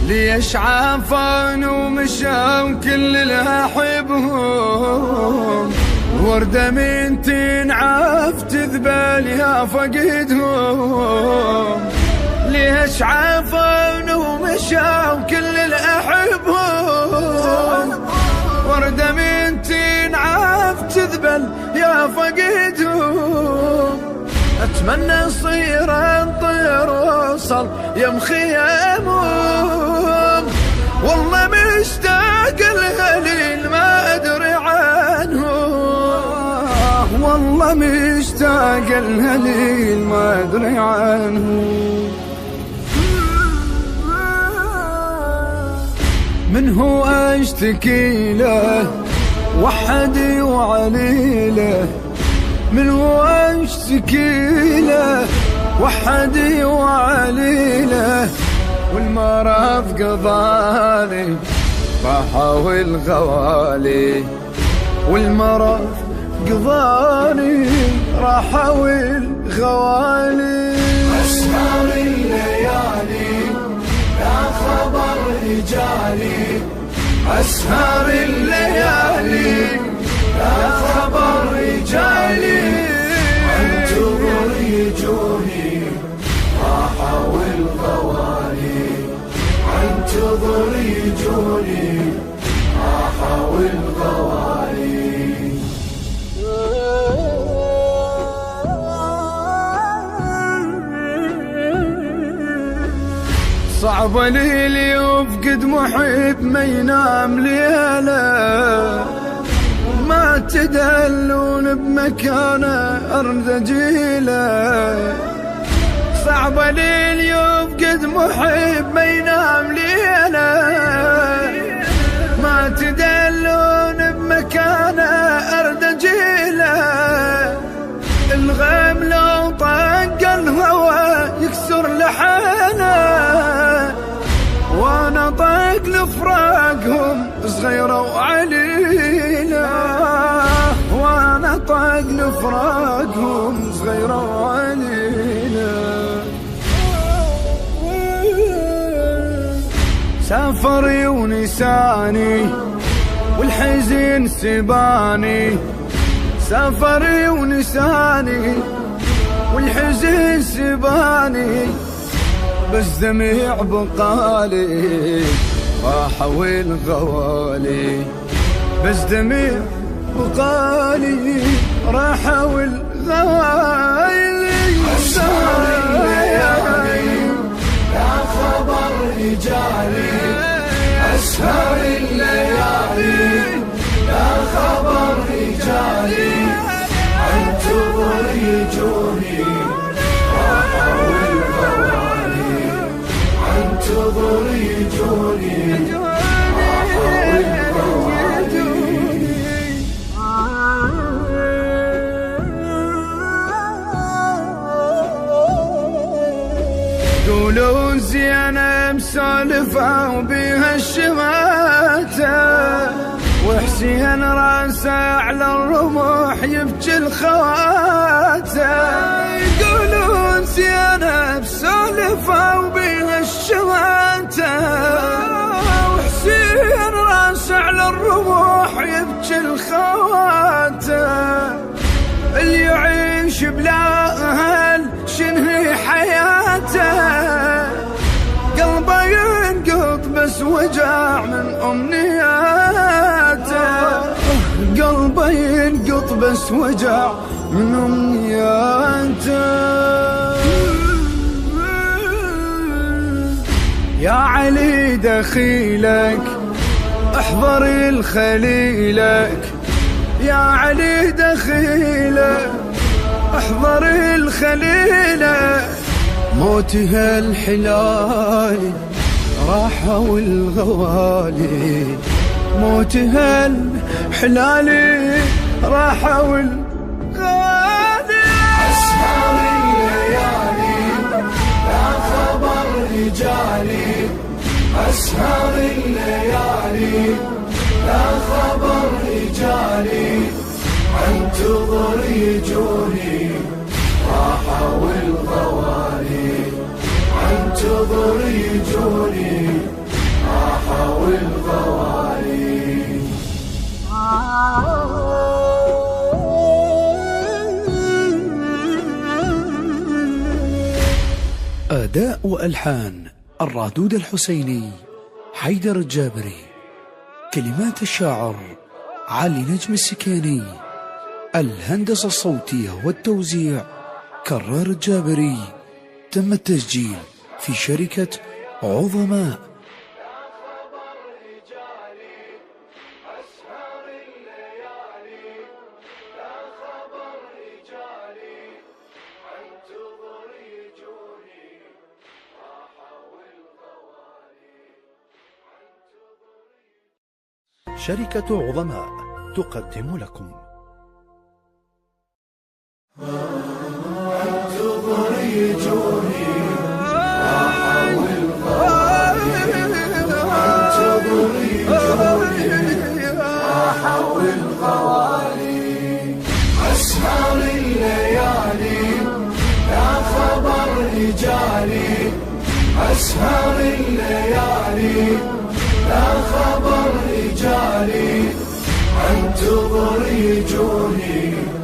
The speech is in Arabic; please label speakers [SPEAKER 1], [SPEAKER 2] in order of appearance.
[SPEAKER 1] ليش عافان ومشاو كل اللي احبهم، وردة من تنعاف تذبل يا فقدهم. ليش عافان ومشاو كل اللي احبهم، وردة من تنعاف تذبل يا فقدهم. اتمنى صير الطير وصل يا مخيمهم، والله مشتاق الهليل ما ادري عنهم، والله مشتاق الهليل ما ادري عنهم. من هو اشتكي له وحدي وعليله، من هو اشتكي له وحدي وعليله. والمرض قضاني بحاول غوالي، والمرض قضاني راح احاول غوالي.
[SPEAKER 2] أسهر الليالي يا خبر رجالي، أسهر الليالي يا خبر رجالي. انتظر يجوني واحاول غوالي، انتظر يجوني واحاول غوالي.
[SPEAKER 1] صعب لي اللي يفقد محب ما ينام ليله، ما تدلون بمكانه أرض جيله. صعب لي اللي يفقد محب ما ينام ليله، ما تدلون بمكانه أرض جيله. الغيم لو طق الهوى يكسر لحاله، وانا طاق لفراقهم صغيرة وعليلة، وانا طاق لفراقهم صغيرة وعليلة. سافري ونساني والحزن سباني، سافري ونساني والحزن سباني. بس دمع بقالي واحاول غوالي، بس دمع بقالي راح احاول غوالي.
[SPEAKER 2] أسهر الليالي يا خبر رجالي، أسهر الليالي يا خبر رجالي. انتظر يجوني واحاول غوالي، انتظر يجوني واحاول غوالي.
[SPEAKER 1] يقولون زينة مسالفة وبيها الشماتة، وحسين راسه على الرمح يبكي الخواته. يقولون زينة مسالفة وبيها الشماتة، وحسين راسه على الرمح يبكي الخواته. اللي يعيش بلا أهل شنهي حياته، قلبه ينقط بس وجع من أمنياته، قلبه ينقط بس وجع من أمنياته. يا علي دخيلك احضر الخليلك، يا علي دخيلك احضر الخليلة. موتي هالحلالي راحة والغوالي، موتي هالحلالي راحة والغوالي.
[SPEAKER 2] أسهر الليالي يا خبر رجالي، أسهر الليالي يا خبر رجالي. انتظر يجوني
[SPEAKER 1] أداء وألحان الرادود الحسيني حيدر الجابري. كلمات الشاعر علي نجم السكيني. الهندسة الصوتية والتوزيع كرار الجابري. تم التسجيل في شركة عظماء. شركة عظماء تقدم لكم
[SPEAKER 2] أسهر الليالي يا خبر رجالي. أسهر الليالي يا خبر رجالي. انتظر يجوني